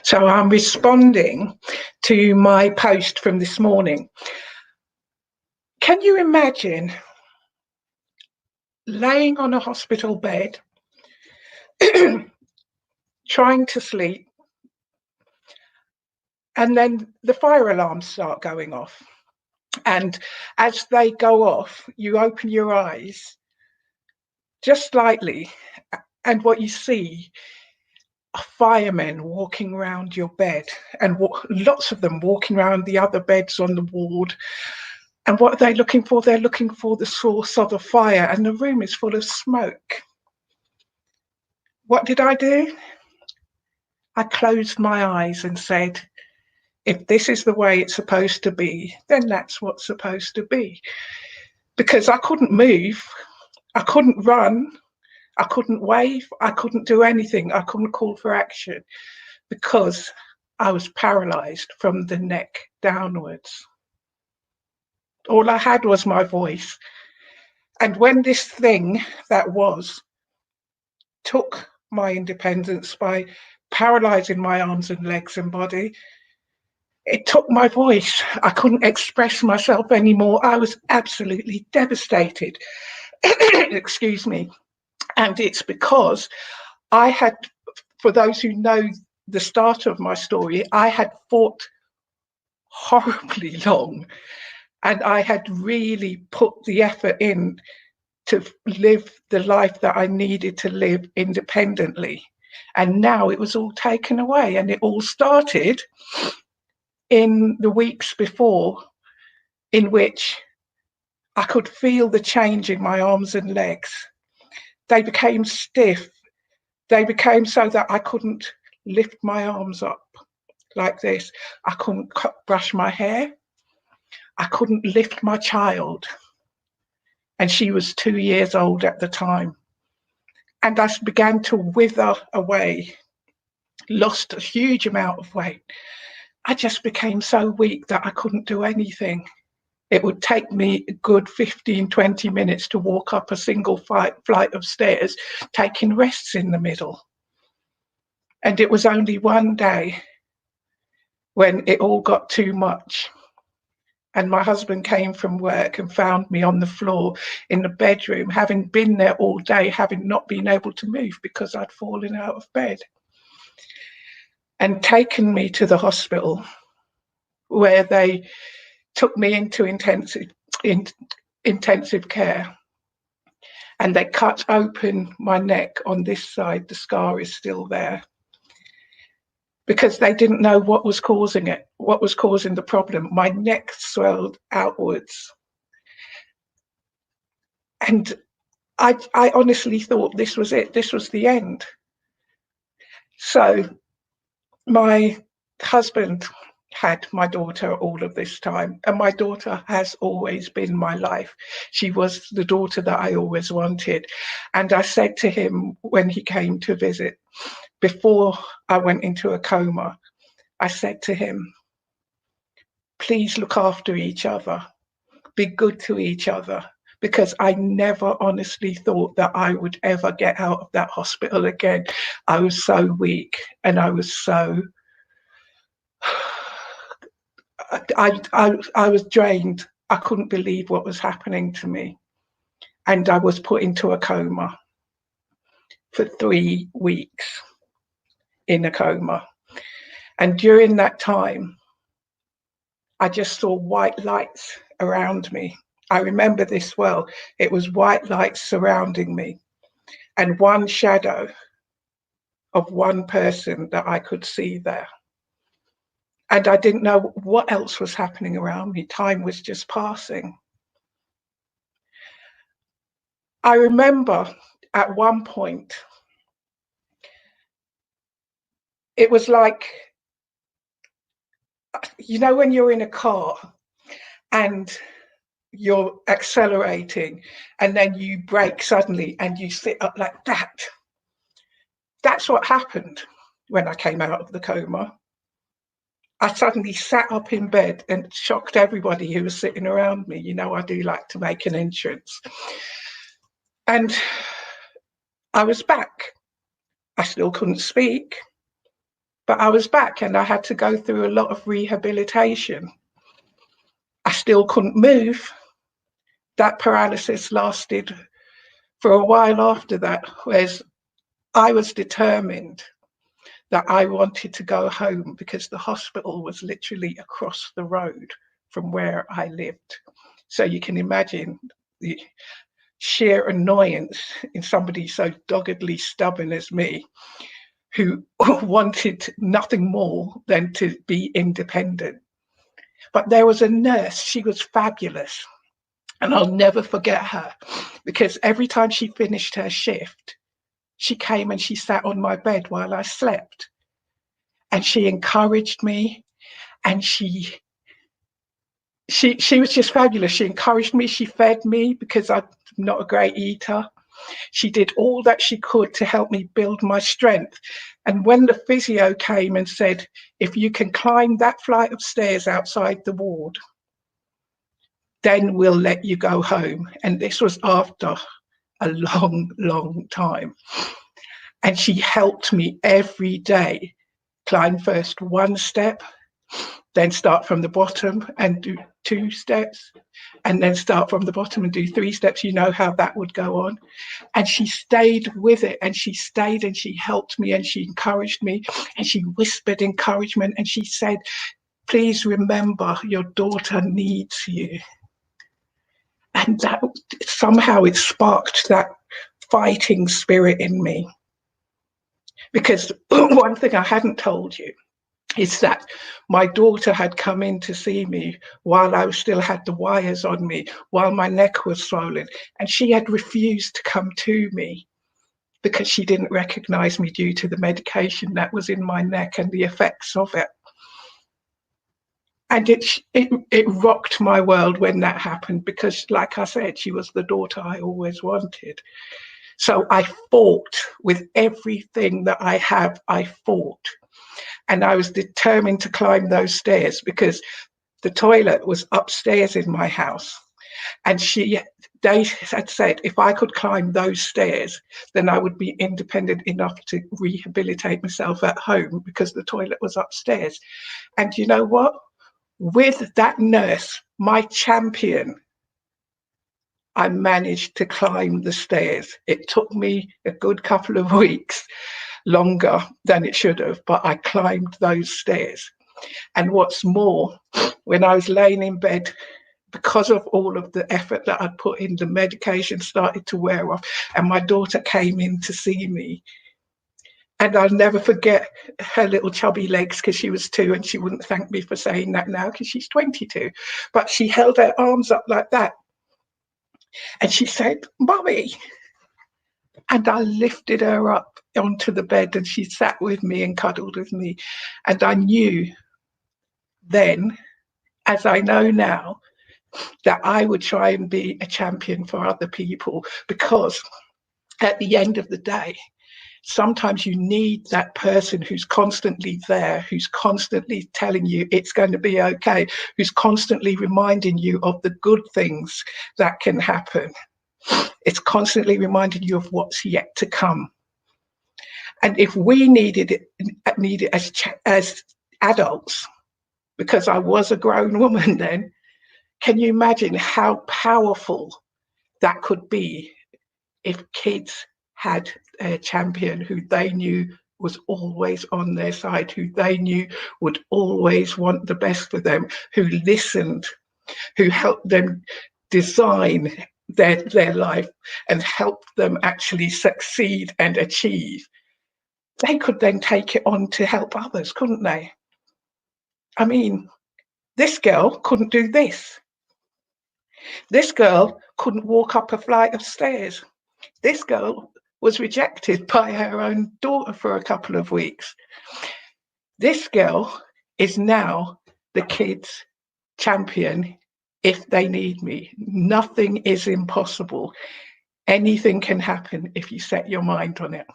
So I'm responding to my post from this morning. Can you imagine laying on a hospital bed, trying to sleep, and then the fire alarms start going off? And as they go off, you open your eyes just slightly, and what you see are firemen walking around your bed, and lots of them walking around the other beds on the ward. And what are they looking for? They're looking for the source of the fire, and the room is full of smoke. What did I do? I closed my eyes and said, if this is the way it's supposed to be, then that's what's supposed to be. Because I couldn't move, I couldn't run, I couldn't wave, I couldn't do anything, I couldn't call for action because I was paralyzed from the neck downwards. All I had was my voice. And when this thing that was took my independence by paralyzing my arms and legs and body, it took my voice. I couldn't express myself anymore. I was absolutely devastated. Excuse me. And it's because I had, for those who know the start of my story, I had fought horribly long, and I had really put the effort in to live the life that I needed to live independently. And now it was all taken away, and it all started in the weeks before, in which I could feel the change in my arms and legs. They became stiff. They became so that I couldn't lift my arms up like this. I couldn't brush my hair. I couldn't lift my child. And she was 2 years old at the time. And I began to wither away, lost a huge amount of weight. I just became so weak that I couldn't do anything. It would take me a good 15, 20 minutes to walk up a single flight of stairs, taking rests in the middle. And it was only one day when it all got too much. And my husband came from work and found me on the floor in the bedroom, having been there all day, having not been able to move because I'd fallen out of bed, and taken me to the hospital, where they took me into intensive care. And they cut open my neck on this side. The scar is still there, because they didn't know what was causing it, what was causing the problem. My neck swelled outwards. And I honestly thought this was it, this was the end. So my husband had my daughter all of this time, and my daughter has always been my life. She was the daughter that I always wanted. And I said to him when he came to visit, before I went into a coma, I said to him, please look after each other, be good to each other, because I never honestly thought that I would ever get out of that hospital again. I was so weak, and I was so, I was drained. I couldn't believe what was happening to me. And I was put into a coma for 3 weeks, in a coma. And during that time, I just saw white lights around me. I remember this well. It was white lights surrounding me, and one shadow of one person that I could see there. And I didn't know what else was happening around me. Time was just passing. I remember at one point, it was like, you know, when you're in a car and you're accelerating and then you brake suddenly and you sit up like that. That's what happened when I came out of the coma. I suddenly sat up in bed and shocked everybody who was sitting around me. You know, I do like to make an entrance. And I was back. I still couldn't speak. But I was back and I had to go through a lot of rehabilitation. I still couldn't move. That paralysis lasted for a while after that, whereas I was determined that I wanted to go home because the hospital was literally across the road from where I lived. So you can imagine the sheer annoyance in somebody so doggedly stubborn as me, who wanted nothing more than to be independent. But there was a nurse, she was fabulous. And I'll never forget her because every time she finished her shift, she came and she sat on my bed while I slept. And she encouraged me, and she was just fabulous. She encouraged me, she fed me because I'm not a great eater. She did all that she could to help me build my strength. And when the physio came and said, if you can climb that flight of stairs outside the ward, then we'll let you go home. And this was after a long, long time. And she helped me every day climb first one step, then start from the bottom and do 2 steps, and then start from the bottom and do 3 steps. You know how that would go on. And she stayed with it, and she stayed, and she helped me, and she encouraged me, and she whispered encouragement, and she said, please remember your daughter needs you. And that somehow it sparked that fighting spirit in me. Because one thing I hadn't told you is that my daughter had come in to see me while I still had the wires on me, while my neck was swollen, and she had refused to come to me because she didn't recognize me due to the medication that was in my neck and the effects of it. And it rocked my world when that happened because, like I said, she was the daughter I always wanted. So I fought with everything that I have. I fought. And I was determined to climb those stairs because the toilet was upstairs in my house. And they had said if I could climb those stairs, then I would be independent enough to rehabilitate myself at home because the toilet was upstairs. And you know what? With that nurse, my champion, I managed to climb the stairs. It took me a good couple of weeks, longer than it should have, but I climbed those stairs. And what's more, when I was laying in bed, because of all of the effort that I'd put in, the medication started to wear off, and my daughter came in to see me. And I'll never forget her little chubby legs because she was 2, and she wouldn't thank me for saying that now because she's 22. But she held her arms up like that. And she said, Mummy. And I lifted her up onto the bed and she sat with me and cuddled with me. And I knew then, as I know now, that I would try and be a champion for other people because at the end of the day, sometimes you need that person who's constantly there, who's constantly telling you it's going to be okay, who's constantly reminding you of the good things that can happen. It's constantly reminding you of what's yet to come. And if we needed it as adults, because I was a grown woman then, can you imagine how powerful that could be if kids had a champion who they knew was always on their side, who they knew would always want the best for them, who listened, who helped them design their life and helped them actually succeed and achieve. They could then take it on to help others, couldn't they? I mean, this girl couldn't do this. This girl couldn't walk up a flight of stairs. This girl was rejected by her own daughter for a couple of weeks. This girl is now the kids' champion if they need me. Nothing is impossible. Anything can happen if you set your mind on it.